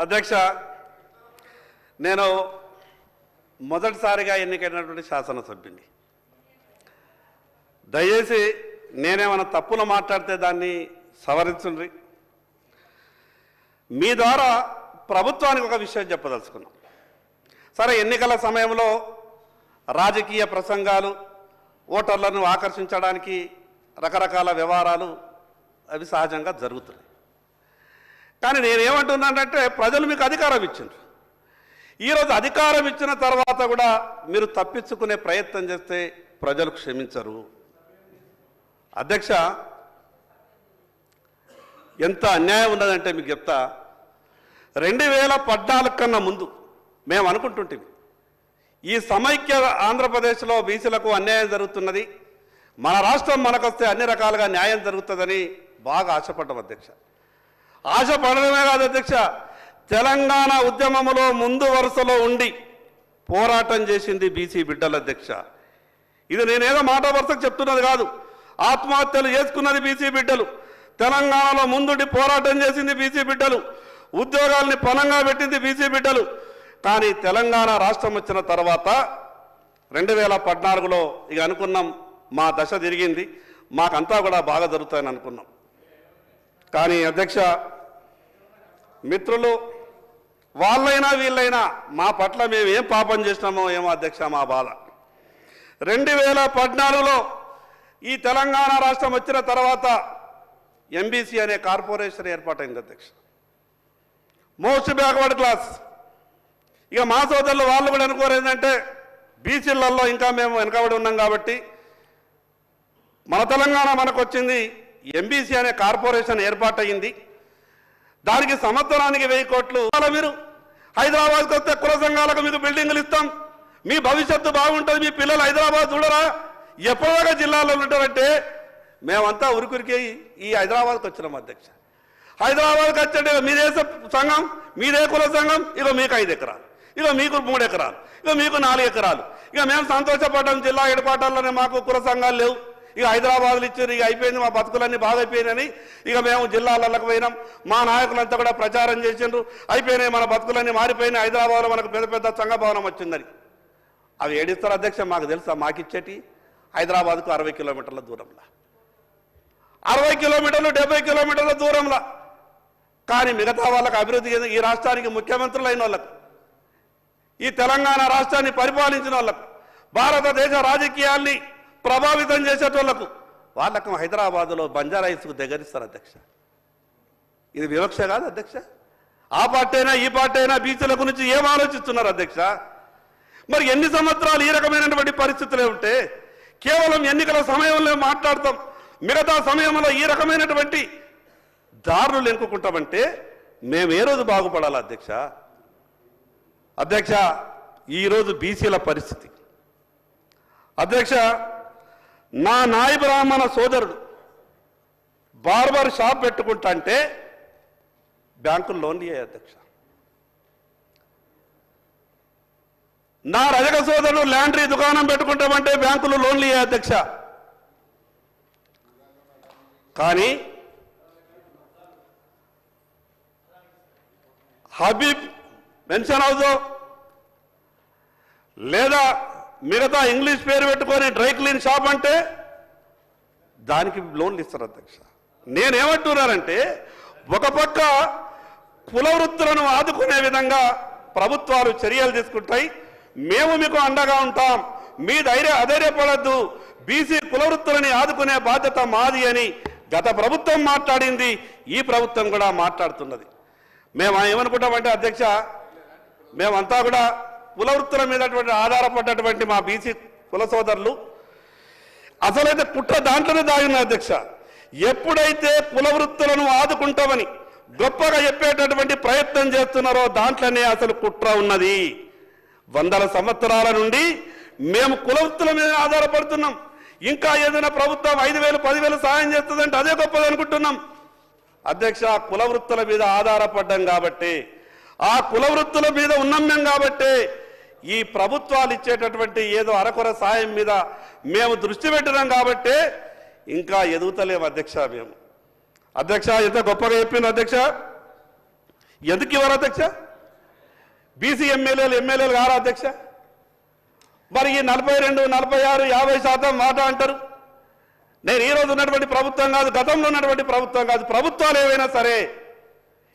అధ్యక్ష, నేను మొదటిసారిగా ఎన్నికైనటువంటి శాసనసభ్యుని. దయచేసి నేనేమైనా తప్పులు మాట్లాడితే దాన్ని సవరించండి. మీ ద్వారా ప్రభుత్వానికి ఒక విషయం చెప్పదలుచుకున్నాం. సరే, ఎన్నికల సమయంలో రాజకీయ ప్రసంగాలు, ఓటర్లను ఆకర్షించడానికి రకరకాల వ్యవహారాలు అవి సహజంగా జరుగుతున్నాయి. కానీ నేనేమంటున్నానంటే, ప్రజలు మీకు అధికారం ఇచ్చిండ్రు. ఈరోజు అధికారం ఇచ్చిన తర్వాత కూడా మీరు తప్పించుకునే ప్రయత్నం చేస్తే ప్రజలు క్షమించరు. అధ్యక్ష, ఎంత అన్యాయం ఉన్నదంటే మీకు చెప్తా. 2014 కన్నా ముందు మేము అనుకుంటుంటాం, ఈ సమైక్య ఆంధ్రప్రదేశ్లో బీసీలకు అన్యాయం జరుగుతున్నది, మన రాష్ట్రం మనకొస్తే అన్ని రకాలుగా న్యాయం జరుగుతుందని బాగా ఆశపడ్డాం అధ్యక్ష. ఆశపడడమే కాదు అధ్యక్ష, తెలంగాణ ఉద్యమంలో ముందు వరుసలో ఉండి పోరాటం చేసింది బీసీ బిడ్డల అధ్యక్ష. ఇది నేనేదో మాట వరుసకు చెప్తున్నది కాదు. ఆత్మహత్యలు చేసుకున్నది బీసీ బిడ్డలు, తెలంగాణలో ముందుండి పోరాటం చేసింది బీసీ బిడ్డలు, ఉద్యోగాల్ని పణంగా పెట్టింది బీసీ బిడ్డలు. కానీ తెలంగాణ రాష్ట్రం వచ్చిన తర్వాత 2014లో ఇక అనుకున్నాం, మా దశ తిరిగింది, మాకంతా కూడా బాగా జరుగుతాయని అనుకున్నాం. కానీ అధ్యక్ష, మిత్రులు వాళ్ళైనా వీళ్ళైనా మా పట్ల మేము ఏం పాపం చేసినామో ఏమో అధ్యక్ష, మా బాధ. 2014లో ఈ తెలంగాణ రాష్ట్రం వచ్చిన తర్వాత ఎంబీసీ అనే కార్పొరేషన్ ఏర్పాటైంది అధ్యక్ష. Most backward class. ఇక మా సోదరులు వాళ్ళు కూడా అనుకోరు ఏంటంటే, బీసీలలో ఇంకా మేము వెనకబడి ఉన్నాం కాబట్టి మన తెలంగాణ మనకు వచ్చింది, ఎంబీసీ అనే కార్పొరేషన్ ఏర్పాటయింది, దానికి సంవత్సరానికి 1000 కోట్లు. మీరు హైదరాబాద్కి వస్తే కుల సంఘాలకు మీకు బిల్డింగులు ఇస్తాం, మీ భవిష్యత్తు బాగుంటుంది, మీ పిల్లలు హైదరాబాద్ చూడరా, ఎప్పటిదాకా జిల్లాలో ఉంటారంటే మేమంతా ఉరికురికి ఈ హైదరాబాద్కి వచ్చినాం అధ్యక్ష. హైదరాబాద్కి వచ్చే మీదే సంఘం, మీదే కుల సంఘం, ఇక మీకు 5 ఎకరాలు, ఇక మీకు 3 ఎకరాలు, ఇక మీకు 4 ఎకరాలు. ఇక మేము సంతోషపడ్డాం, జిల్లా ఏర్పాటాల్లోనే మాకు కుల సంఘాలు లేవు, ఇక హైదరాబాద్లో ఇచ్చారు, ఇక అయిపోయింది, మా బతుకులన్నీ బాగా అయిపోయినాయని ఇక మేము జిల్లాలకు పోయినాం. మా నాయకులంతా కూడా ప్రచారం చేసిండ్రు, అయిపోయినాయి, మన బతుకులన్నీ మారిపోయినాయి, హైదరాబాద్లో మనకు పెద్ద పెద్ద సంఘ భవనం వచ్చిందని. అవి ఏడిస్తారు అధ్యక్ష, మాకు తెలుసా? మాకిచ్చేటి హైదరాబాద్కు 60 కిలోమీటర్ల దూరంలో, 60 కిలోమీటర్లు 70 కిలోమీటర్ల దూరంలో. కానీ మిగతా వాళ్ళకు అభివృద్ధి, ఈ రాష్ట్రానికి ముఖ్యమంత్రులు అయిన వాళ్ళకు, ఈ తెలంగాణ రాష్ట్రాన్ని పరిపాలించిన వాళ్ళకు, భారతదేశ రాజకీయాల్ని ప్రభావితం చేసేటోళ్లకు, వాళ్ళకు హైదరాబాదులో బంజారా హిల్స్కు దగ్గరిస్తారు అధ్యక్ష. ఇది వివక్ష కాదు అధ్యక్ష? ఆ పార్టీ అయినా ఈ పార్టీ అయినా బీసీల గురించి ఏం ఆలోచిస్తున్నారు అధ్యక్ష? మరి ఎన్ని సంవత్సరాలు ఈ రకమైనటువంటి పరిస్థితులే ఉంటే కేవలం ఎన్నికల సమయంలో మాట్లాడతాం, మిగతా సమయంలో ఈ రకమైనటువంటి దారులు ఎన్నుకుంటామంటే మేము ఏ రోజు బాగుపడాలి అధ్యక్ష? అధ్యక్ష, ఈరోజు బీసీల పరిస్థితి అధ్యక్ష, నా నాయ బ్రాహ్మణ సోదరుడు బార్బర్ షాప్ పెట్టుకుంటా అంటే బ్యాంకులు లోన్లు ఇయ్యాయి అధ్యక్ష. నా రజక సోదరుడు ల్యాండ్రీ దుకాణం పెట్టుకుంటామంటే బ్యాంకులు లోన్లు ఇయ్యాయి అధ్యక్ష. కానీ హబీబ్ పెన్షన్ హౌస్ లేదా మిగతా ఇంగ్లీష్ పేరు పెట్టుకొని డ్రై క్లీన్ షాప్ అంటే దానికి లోన్లు ఇస్తారు అధ్యక్ష. నేనేమంటున్నానంటే, ఒక పక్క కుల వృత్తులను ఆదుకునే విధంగా ప్రభుత్వాలు చర్యలు తీసుకుంటాయి, మేము మీకు అండగా ఉంటాం, మీ అధైర్యపడద్దు, బీసీ కుల వృత్తులని ఆదుకునే బాధ్యత మాది అని గత ప్రభుత్వం మాట్లాడింది, ఈ ప్రభుత్వం కూడా మాట్లాడుతున్నది. మేము ఏమనుకుంటామంటే అధ్యక్ష, మేమంతా కూడా కుల వృత్తుల మీద ఆధారపడ్డటువంటి మా బీసీ కుల సోదరులు అసలైతే కుట్ర దాంట్లోనే దాగిన అధ్యక్ష. ఎప్పుడైతే కుల వృత్తులను ఆదుకుంటామని గొప్పగా చెప్పేటటువంటి ప్రయత్నం చేస్తున్నారో దాంట్లోనే అసలు కుట్ర ఉన్నది. 100 సంవత్సరాల నుండి మేము కుల వృత్తుల మీద ఆధారపడుతున్నాం. ఇంకా ఏదైనా ప్రభుత్వం 5,000 10,000 సాయం చేస్తుందంటే అదే గొప్పది అనుకుంటున్నాం అధ్యక్ష. కుల వృత్తుల మీద ఆధారపడ్డాం కాబట్టి, ఆ కుల వృత్తుల మీద ఉన్నాం మేము కాబట్టి, ఈ ప్రభుత్వాలు ఇచ్చేటటువంటి ఏదో అరకొర సాయం మీద మేము దృష్టి పెట్టినాం కాబట్టి ఇంకా ఎదుగుతలేము అధ్యక్ష. మేము అధ్యక్ష ఎంత గొప్పగా చెప్పింది అధ్యక్ష. ఎందుకు ఇవ్వరు అధ్యక్ష? బీసీ ఎమ్మెల్యేలు కారా అధ్యక్ష? మరి ఈ 42, 46, 50% మాట అంటారు. నేను ఈరోజు ఉన్నటువంటి ప్రభుత్వం కాదు, గతంలో ఉన్నటువంటి ప్రభుత్వం కాదు, ప్రభుత్వాలు ఏవైనా సరే,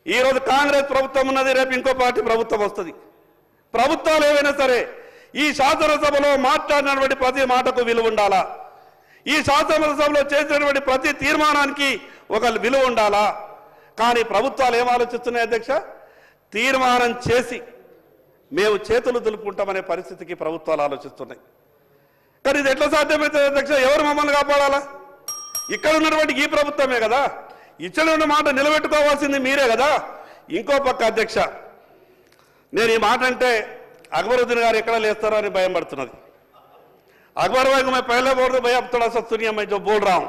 ఈరోజు కాంగ్రెస్ ప్రభుత్వం ఉన్నది, రేపు ఇంకో పార్టీ ప్రభుత్వం వస్తుంది. ప్రభుత్వాలు ఏవైనా సరే ఈ శాసనసభలో మాట్లాడినటువంటి ప్రతి మాటకు విలువ ఉండాలా, ఈ శాసనసభలో చేసినటువంటి ప్రతి తీర్మానానికి ఒక విలువ ఉండాలా. కానీ ప్రభుత్వాలు ఏం ఆలోచిస్తున్నాయి అధ్యక్ష? తీర్మానం చేసి మేము చేతులు దులుపుకుంటామనే పరిస్థితికి ప్రభుత్వాలు ఆలోచిస్తున్నాయి. కానీ ఇది ఎట్లా సాధ్యమవుతుంది అధ్యక్ష? ఎవరు మమ్మల్ని కాపాడాలా? ఇక్కడ ఉన్నటువంటి ఈ ప్రభుత్వమే కదా, ఇచ్చిన మాట నిలబెట్టుకోవాల్సింది మీరే కదా. ఇంకో పక్క అధ్యక్ష, నేను ఈ మాట అంటే అక్బరుద్దీన్ గారు ఎక్కడ లేస్తారో అని భయం పడుతున్నది. अकबर भाई को मैं पहले बोल दूं, भैया अब थोड़ा सा सुनिए, मैं जो बोल रहा हूं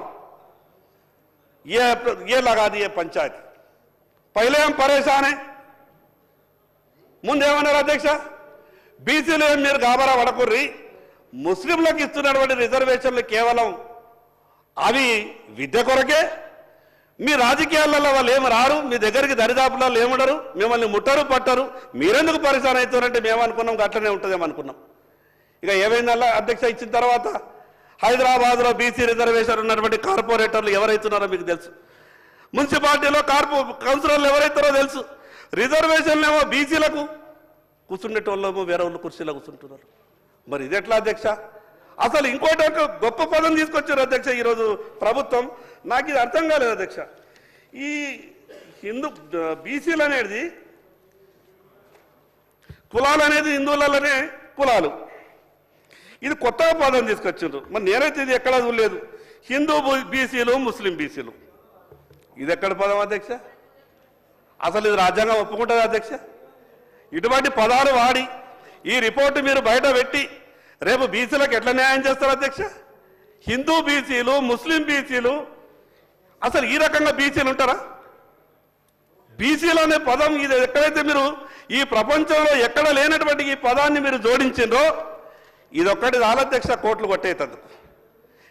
ये लगा दिए पंचायत, पहले हम परेशान हैं. ముందేమన్నారు అధ్యక్ష? బీసీలు మీరు గాబరా పడకుర్రి, ముస్లింలకు ఇస్తున్నటువంటి రిజర్వేషన్లు కేవలం అవి విద్య కొరకే, మీ రాజకీయాలలో వాళ్ళు ఏమి రారు, మీ దగ్గరికి దరిదాపులలో ఏముండరు, మిమ్మల్ని ముట్టరు పట్టరు, మీరెందుకు పరిశాన్ అవుతారంటే మేము అనుకున్నాం అట్లనే ఉంటుందేమనుకున్నాం. ఇక ఏమైందల్లా అధ్యక్ష, ఇచ్చిన తర్వాత హైదరాబాద్లో బీసీ రిజర్వేషన్ ఉన్నటువంటి కార్పొరేటర్లు ఎవరైతున్నారో మీకు తెలుసు, మున్సిపాలిటీలో కౌన్సిలర్లు ఎవరైతారో తెలుసు. రిజర్వేషన్లు ఏమో బీసీలకు కూర్చుండేటోళ్ళేమో వేరే వాళ్ళు కుర్చీలో కూర్చుంటున్నారు. మరి ఇది ఎట్లా అధ్యక్ష? అసలు ఇంకోటి ఒక గొప్ప పదం తీసుకొచ్చారు అధ్యక్ష ఈరోజు ప్రభుత్వం. నాకు ఇది అర్థం కాలేదు అధ్యక్ష. ఈ బీసీలు అనేది కులాలు అనేది హిందువులలోనే కులాలు, ఇది కొత్తగా పదం తీసుకొచ్చిండ్రు. మరి నేనైతే ఇది ఎక్కడా చూడలేదు. హిందూ బీసీలు, ముస్లిం బీసీలు, ఇది ఎక్కడ పదం అధ్యక్ష? అసలు ఇది రాజ్యాంగం ఒప్పుకుంటుంది అధ్యక్ష? ఇటువంటి పదాలు వాడి ఈ రిపోర్టు మీరు బయట పెట్టి రేపు బీసీలకు ఎట్లా న్యాయం చేస్తారు అధ్యక్ష? హిందూ బీసీలు, ముస్లిం బీసీలు, అసలు ఈ రకంగా బీసీలు ఉంటారా? బీసీలు అనే పదం ఇది ఎక్కడైతే మీరు ఈ ప్రపంచంలో ఎక్కడ లేనటువంటి ఈ పదాన్ని మీరు జోడించిండ్రో ఇదొక్కటి రాలధ్యక్ష కోర్టులు కొట్టేటందుకు.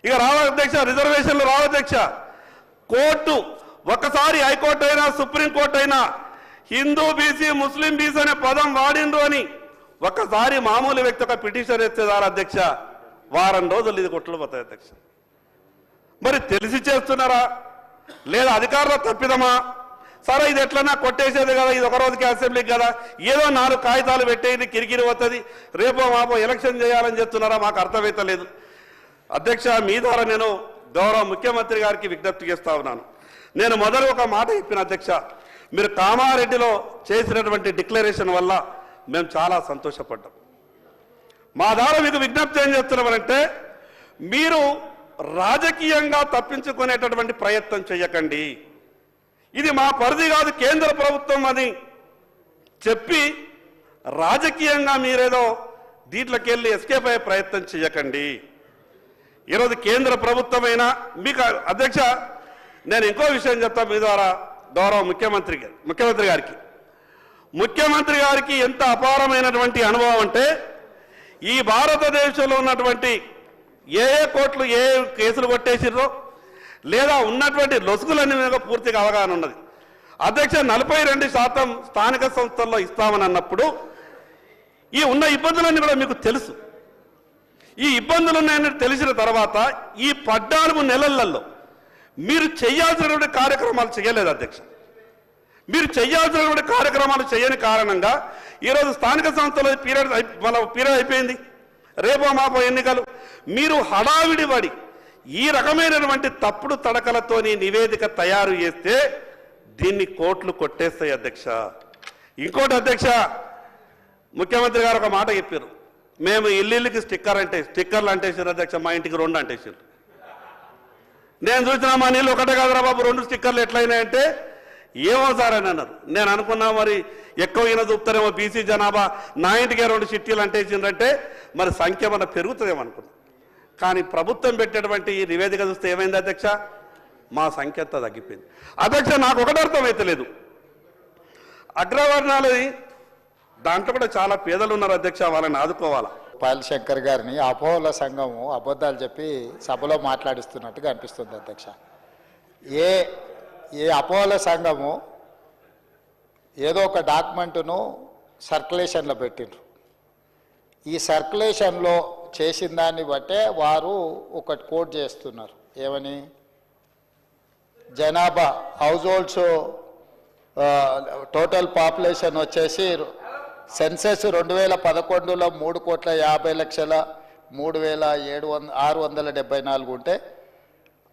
ఇక రావధ్యక్ష, రిజర్వేషన్లు రావధ్యక్ష, కోర్టు ఒక్కసారి హైకోర్టు అయినా సుప్రీంకోర్టు అయినా హిందూ బీసీ, ముస్లిం బీసీ అనే పదం వాడిండ్రు అని ఒక్కసారి మామూలు వ్యక్తి ఒక పిటిషన్ ఎత్తేదారు అధ్యక్ష, వారం రోజులు ఇది కొట్లు పోతాయి అధ్యక్ష. మరి తెలిసి చేస్తున్నారా లేదా అధికారుల తప్పిదమా? సరే ఇది ఎట్లన్నా కొట్టేసేది కదా, ఇది ఒక రోజుకి అసెంబ్లీకి కదా, ఏదో 4 కాగితాలు పెట్టేది కిరికిరి పోతుంది, రేపో మాపో ఎలక్షన్ చేయాలని చెప్తున్నారా? మాకు అర్థమైతలేదు అధ్యక్ష. మీ ద్వారా నేను గౌరవ ముఖ్యమంత్రి గారికి విజ్ఞప్తి చేస్తా ఉన్నాను. నేను మొదలు ఒక మాట చెప్పిన అధ్యక్ష, మీరు కామారెడ్డిలో చేసినటువంటి డిక్లరేషన్ వల్ల మేము చాలా సంతోషపడ్డాం. మా ద్వారా మీకు విజ్ఞప్తి ఏం చేస్తున్నామంటే, మీరు రాజకీయంగా తప్పించుకునేటటువంటి ప్రయత్నం చేయకండి, ఇది మా పరిధి కాదు, కేంద్ర ప్రభుత్వం అని చెప్పి రాజకీయంగా మీరేదో దీంట్లోకి వెళ్ళి ఎస్కేప్ అయ్యే ప్రయత్నం చేయకండి. ఈరోజు కేంద్ర ప్రభుత్వమైనా మీకు అధ్యక్ష నేను ఇంకో విషయం చెప్తాను మీ ద్వారా గౌరవ ముఖ్యమంత్రి గారికి ఎంత అపారమైనటువంటి అనుభవం అంటే, ఈ భారతదేశంలో ఉన్నటువంటి ఏ కోర్టులు ఏ కేసులు కొట్టేసిర్రో లేదా ఉన్నటువంటి లొసుగులన్నీ మీద పూర్తిగా అవగాహన ఉన్నది అధ్యక్ష. 42% స్థానిక సంస్థల్లో ఇస్తామని అన్నప్పుడు ఈ ఉన్న ఇబ్బందులన్నీ కూడా మీకు తెలుసు. ఈ ఇబ్బందులు ఉన్నాయని తెలిసిన తర్వాత ఈ 14 నెలలలో మీరు చేయాల్సినటువంటి కార్యక్రమాలు చేయలేదు అధ్యక్ష. మీరు చేయాల్సినటువంటి కార్యక్రమాలు చేయని కారణంగా ఈరోజు స్థానిక సంస్థల పీరియడ్ అయిపోయింది, రేపో మాపో ఎన్నికలు, మీరు హడావిడి పడి ఈ రకమైనటువంటి తప్పుడు తడకలతోని నివేదిక తయారు చేస్తే దీన్ని కోర్టులు కొట్టేస్తాయి అధ్యక్ష. ఇంకోటి అధ్యక్ష, ముఖ్యమంత్రి గారు ఒక మాట చెప్పారు, మేము ఇల్లుకి స్టిక్కర్లు అంటేసారు అధ్యక్ష, మా ఇంటికి 2 అంటేసారు. నేను చూసిన మా నీళ్ళు ఒకటే కాదురా బాబు 2 స్టిక్కర్లు ఎట్లయినాయంటే, ఏమో సార్ అని అన్నారు. నేను అనుకున్నా మరి ఎక్కువ ఈయన చూపుతారేమో బీసీ జనాభా, నా ఇంటికే 2 చిట్టీలు అంటేసిందంటే మరి సంఖ్య మన పెరుగుతుందేమో అనుకున్నా. కానీ ప్రభుత్వం పెట్టేటువంటి ఈ నివేదిక చూస్తే ఏమైంది అధ్యక్ష, మా సంఖ్య అంతా తగ్గిపోయింది అధ్యక్ష. నాకు ఒకటి అర్థమైతలేదు, అగ్రవర్ణాలది దాంట్లో కూడా చాలా పేదలు ఉన్నారు అధ్యక్ష, వాళ్ళని ఆదుకోవాలా. పాయల్ శంకర్ గారిని అపోహల సంఘము అబద్ధాలు చెప్పి సభలో మాట్లాడిస్తున్నట్టుగా అనిపిస్తుంది అధ్యక్ష. ఏ అపోహల సంఘము ఏదో ఒక డాక్యుమెంటును సర్క్యులేషన్లో పెట్టిండ్రు. ఈ సర్క్యులేషన్లో చేసిన దాన్ని బట్టే వారు ఒకటి కోట్ చేస్తున్నారు. ఏమని? జనాభా హౌస్ హోల్డ్స్ టోటల్ పాపులేషన్ వచ్చేసి సెన్సెస్ 2011లో 3,50,03,674 ఉంటే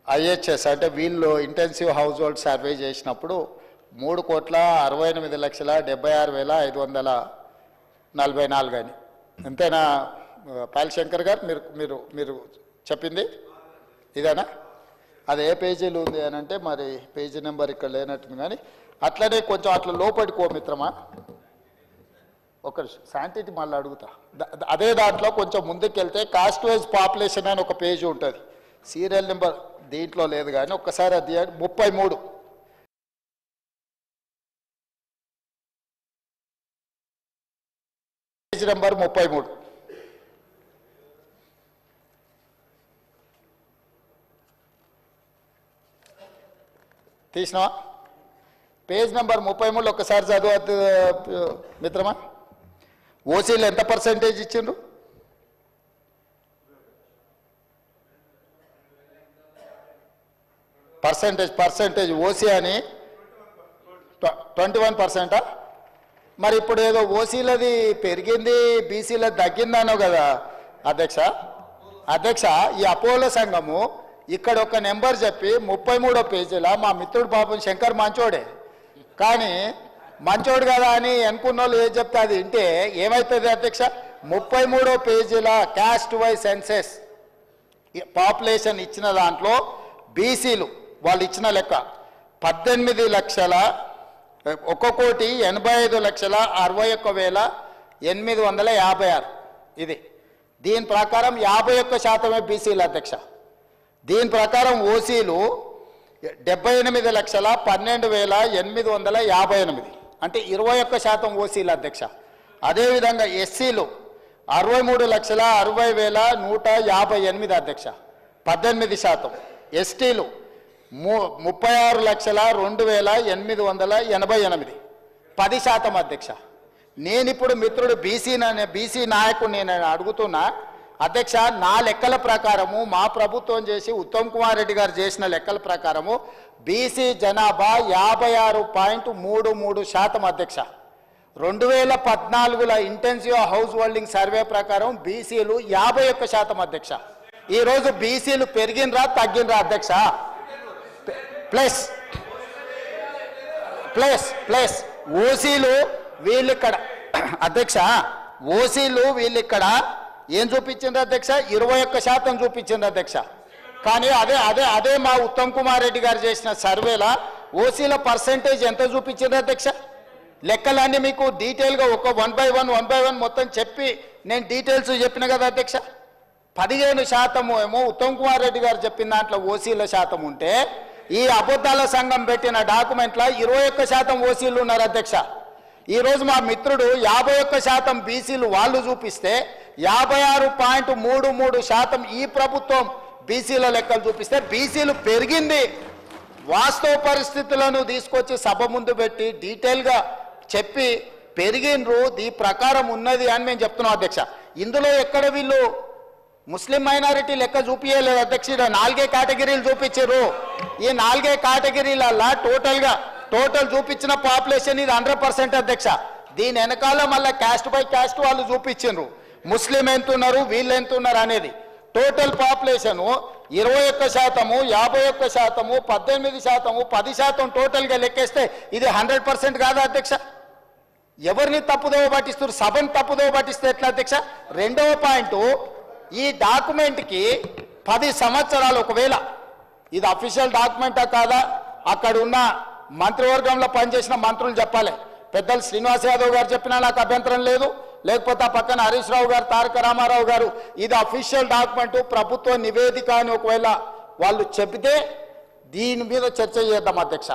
ఐహెచ్ఎస్ అంటే వీళ్ళు ఇంటెన్సివ్ హౌస్ హోల్డ్ సర్వే చేసినప్పుడు 3,68,76,544 అని. అంతేనా పాలశంకర్ గారు? మీరు మీరు మీరు చెప్పింది ఇదేనా? అది ఏ పేజీలో ఉంది అని అంటే మరి పేజీ నెంబర్ ఇక్కడ లేనట్టుంది. కానీ అట్లనే కొంచెం అట్లా లోపడికో మిత్రమా, ఒక శాంటిటీ మళ్ళీ అడుగుతా. అదే దాంట్లో కొంచెం ముందుకెళ్తే కాస్ట్ వైజ్ పాపులేషన్ అని ఒక పేజీ ఉంటుంది. సీరియల్ నెంబర్ దీంట్లో లేదు కానీ ఒక్కసారి అది 33 పేజ్ నెంబర్ 33 తీసినావా? పేజ్ నెంబర్ 33 ఒక్కసారి చదువు మిత్రమా. ఓసీలు ఎంత పర్సెంటేజ్ ఇచ్చిండ్రు? పర్సెంటేజ్ ఓసీ అని 21%. మరి ఇప్పుడు ఏదో ఓసీలది పెరిగింది బీసీలది తగ్గిందనో కదా అధ్యక్ష. ఈ అపోలో సంఘము ఇక్కడ ఒక నెంబర్ చెప్పి 33వ పేజీలో మా మిత్రుడు పాపం శంకర్ మంచోడే, కానీ మంచోడు కదా అని అనుకున్న వాళ్ళు ఏం చెప్తే అది వింటే ఏమవుతుంది అధ్యక్ష? 33వ పేజీలో క్యాస్ట్ వైజ్ సెన్సెస్ పాపులేషన్ ఇచ్చిన దాంట్లో బీసీలు వాళ్ళు ఇచ్చిన లెక్క 18,85,61,856. ఇది దీని ప్రకారం 51% బీసీలు అధ్యక్ష. దీని ప్రకారం ఓసీలు 78,12,858 అంటే 21% ఓసీలు అధ్యక్ష. అదేవిధంగా ఎస్సీలు 63,60,158 అధ్యక్ష, 18%. ఎస్టీలు 36,02,888 10% అధ్యక్ష. నేనిప్పుడు మిత్రుడు బీసీ నాయకుడు నేను అడుగుతున్నా అధ్యక్ష, నా లెక్కల ప్రకారము మా ప్రభుత్వం చేసి ఉత్తమ్ కుమార్ రెడ్డి గారు చేసిన లెక్కల ప్రకారము బీసీ జనాభా 56.33% అధ్యక్ష. 2014లో ఇంటెన్సివ్ హౌస్ హోల్డింగ్ సర్వే ప్రకారం బీసీలు 51% అధ్యక్ష. ఈరోజు బీసీలు పెరిగినరా తగ్గినరా అధ్యక్ష? ప్లస్ ఓసీలు వీళ్ళిక్కడ అధ్యక్ష, ఓసీలు వీళ్ళిక్కడ ఏం చూపించింది అధ్యక్ష? 21% చూపించింది అధ్యక్ష. కానీ అదే మా ఉత్తమ్ కుమార్ రెడ్డి గారు చేసిన సర్వేలో ఓసీల పర్సెంటేజ్ ఎంత చూపించింది అధ్యక్ష? లెక్కలన్నీ మీకు డీటెయిల్గా ఒక 1 by 1 మొత్తం చెప్పి నేను డీటెయిల్స్ చెప్పిన కదా అధ్యక్ష. 15% ఏమో ఉత్తమ్ కుమార్ రెడ్డి గారు చెప్పిన దాంట్లో ఓసీల శాతం ఉంటే ఈ అబద్ధాల సంఘం పెట్టిన డాక్యుమెంట్లో 21% ఓసీలు ఉన్నారు అధ్యక్ష. ఈరోజు మా మిత్రుడు 51% బీసీలు వాళ్ళు చూపిస్తే 56.33% ఈ ప్రభుత్వం బీసీల లెక్కలు చూపిస్తే బీసీలు పెరిగింది. వాస్తవ పరిస్థితులను తీసుకొచ్చి సభ ముందు పెట్టి డీటెయిల్గా చెప్పి పెరిగినరు, ఈ ప్రకారం ఉన్నది అని మేము చెప్తున్నాం అధ్యక్ష. ఇందులో ఎక్కడ వీళ్ళు ముస్లిం మైనారిటీ లెక్క చూపించలేదు అధ్యక్ష. 4 కేటగిరీలు చూపించారు. ఈ 4 కేటగిరీలల్లా టోటల్ చూపించిన పాపులేషన్ ఇది 100% అధ్యక్ష. దీని వెనకాల మళ్ళీ క్యాస్ట్ బై క్యాస్ట్ వాళ్ళు చూపించారు, ముస్లిం ఎంత ఉన్నారు వీళ్ళు ఎంత ఉన్నారు అనేది. టోటల్ పాపులేషన్ 21%, 51%, 18%, 10% టోటల్గా లెక్కేస్తే ఇది 100% కాదా అధ్యక్ష? ఎవరిని తప్పుదోవ పట్టిస్తారు? సభను తప్పుదోవ పట్టిస్తే ఎట్లా అధ్యక్ష? రెండవ పాయింట్, ఈ డాక్యుమెంట్కి 10 సంవత్సరాలు ఒకవేళ ఇది అఫీషియల్ డాక్యుమెంటా కాదా అక్కడ ఉన్న మంత్రివర్గంలో పనిచేసిన మంత్రులు చెప్పాలి. పెద్దలు శ్రీనివాస్ యాదవ్ గారు చెప్పినా నాకు అభ్యంతరం లేదు, లేకపోతే ఆ పక్కన హరీష్ రావు గారు, తారక రామారావు గారు ఇది అఫీషియల్ డాక్యుమెంట్ ప్రభుత్వ నివేదిక అని ఒకవేళ వాళ్ళు చెబితే దీని మీద చర్చ చేద్దాం అధ్యక్ష.